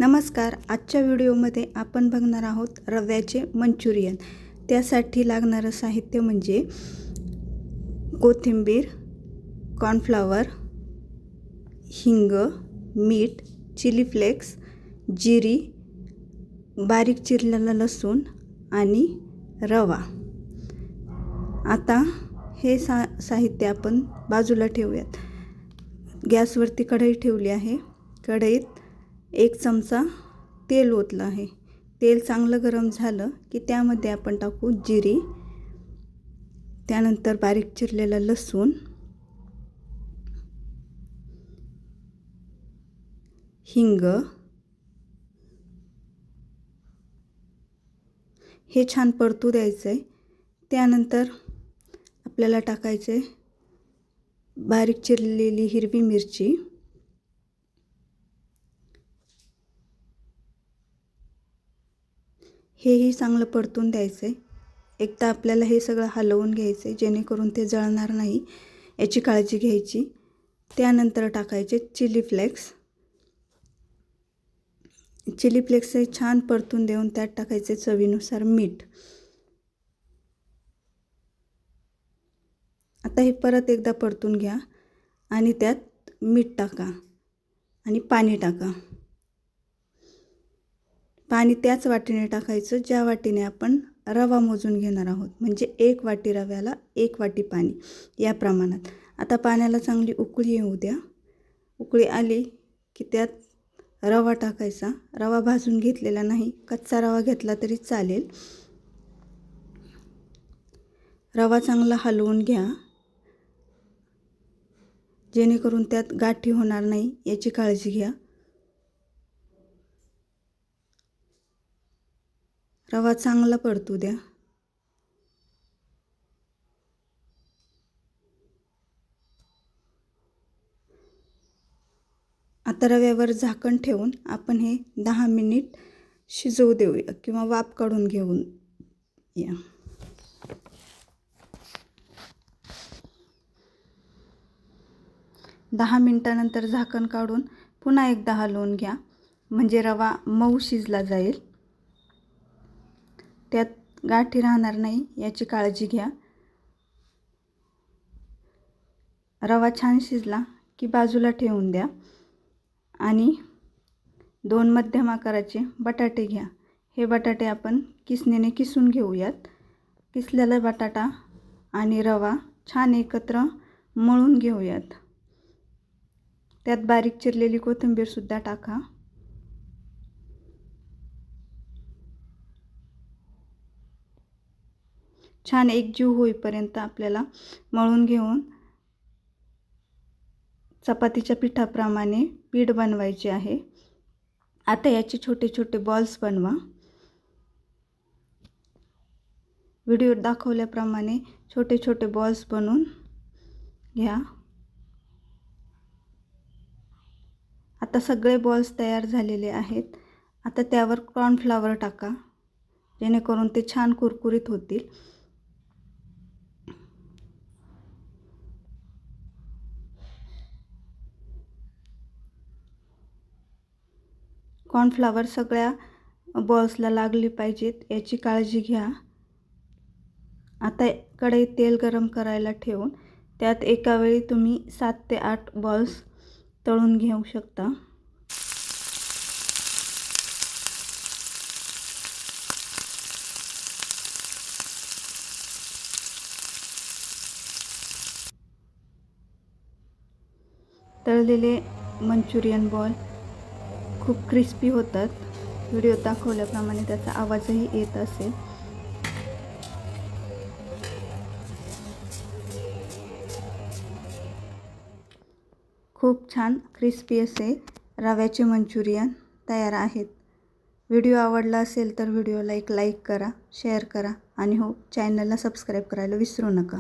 नमस्कार. आजच्या व्हिडिओमध्ये आपण बघणार आहोत रव्याचे मंचुरियन. त्यासाठी लागणारं साहित्य म्हणजे कोथिंबीर, कॉर्नफ्लॉवर, हिंग, मीठ, चिली फ्लेक्स, जिरी, बारीक चिरलेला लसूण आणि रवा. आता हे साहित्य आपण बाजूला ठेवूयात. गॅसवरती कढई ठेवली आहे. कढईत 1 चमचा तेल ओतलं आहे. तेल चांगलं गरम झालं की त्यामध्ये आपण टाकू जिरी, त्यानंतर बारीक चिरलेला लसूण, हिंग, हे छान परतू द्यायचं आहे. त्यानंतर आपल्याला टाकायचे बारीक चिरलेली हिरवी मिरची, हेही चांगलं परतून द्यायचं आहे. एकदा आपल्याला हे सगळं हलवून घ्यायचं आहे जेणेकरून ते जळणार नाही, याची काळजी घ्यायची. त्यानंतर टाकायचे चिली फ्लेक्स. चिली फ्लेक्स हे छान परतून देऊन त्यात टाकायचे चवीनुसार मीठ. आता हे परत एकदा परतून घ्या आणि त्यात मीठ टाका आणि पाणी टाका. पाणी त्याच वाटीने टाकायचं ज्या वाटीने आपण रवा मोजून घेणार आहोत, म्हणजे 1 वाटी रव्याला 1 वाटी पाणी या प्रमाणात. आता पाण्याला चांगली उकळी येऊ द्या. उकळी आली की त्यात रवा टाकायचा. रवा भाजून घेतलेला नाही, कच्चा रवा घेतला तरी चालेल. रवा चांगला हलवून घ्या जेणेकरून त्यात गाठी होणार नाही, याची काळजी घ्या. रवा चांगला परतू द्या. आता रव्यावर झाकण ठेवून आपण हे 10 मिनिट शिजवू देऊया किंवा वाफ काढून घेऊन या. दहा मिनिटानंतर झाकण काढून पुन्हा एकदा हलवून घ्या, म्हणजे रवा मऊ शिजला जाईल. त्यात गाठी राहणार नाही, याची काळजी घ्या. रवा छान शिजला की बाजूला ठेवून द्या आणि 2 मध्यम आकाराचे बटाटे घ्या. हे बटाटे आपण किसणीने किसून घेऊयात. किसलेला बटाटा आणि रवा छान एकत्र मळून घेऊयात. त्यात बारीक चिरलेली कोथिंबीर सुद्धा टाका. छान एकजीव होईपर्यंत आपल्याला मळून घेऊन चपातीच्या पिठाप्रमाणे पीठ बनवायचे आहे. आता याचे छोटे छोटे बॉल्स बनवा. व्हिडिओत दाखवल्याप्रमाणे छोटे छोटे बॉल्स बनवून घ्या. आता सगळे बॉल्स तयार झालेले आहेत. आता त्यावर कॉर्नफ्लॉवर टाका जेणेकरून ते छान कुरकुरीत होतील. कॉर्नफ्लॉवर सगळ्या बॉल्सला लागली पाहिजेत, याची काळजी घ्या. आता कढईत तेल गरम करायला ठेवून त्यात एका वेळी तुम्ही 7 ते 8 बॉल्स तळून घेऊ शकता. तळलेले मंचुरियन बॉल खूप क्रिस्पी होतात. व्हिडिओत दाखवल्याप्रमाणे त्याचा आवाजही येत असेल. खूप छान क्रिस्पी असे रव्याचे मंचुरियन तयार आहेत. व्हिडिओ आवडला असेल तर व्हिडिओला एक लाईक करा, शेअर करा आणि हो, चॅनलला सबस्क्राईब करायला विसरू नका.